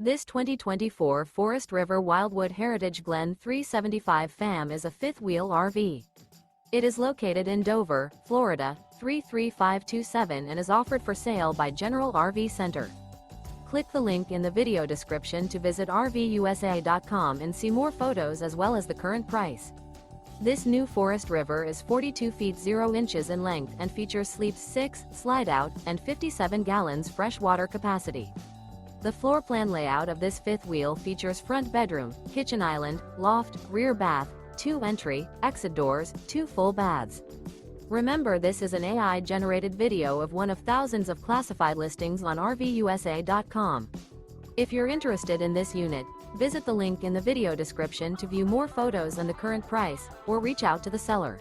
This 2024 Forest River Wildwood Heritage Glen 375 FAM is a fifth-wheel RV. It is located in Dover, Florida, 33527 and is offered for sale by General RV Center. Click the link in the video description to visit RVUSA.com and see more photos as well as the current price. This new Forest River is 42 feet 0 inches in length and features sleeps 6, slide-out, and 57 gallons fresh water capacity. The floor plan layout of this fifth wheel features front bedroom, kitchen island, loft, rear bath, 2 entry, exit doors, 2 full baths. Remember, this is an AI-generated video of one of thousands of classified listings on RVUSA.com. If you're interested in this unit, visit the link in the video description to view more photos and the current price, or reach out to the seller.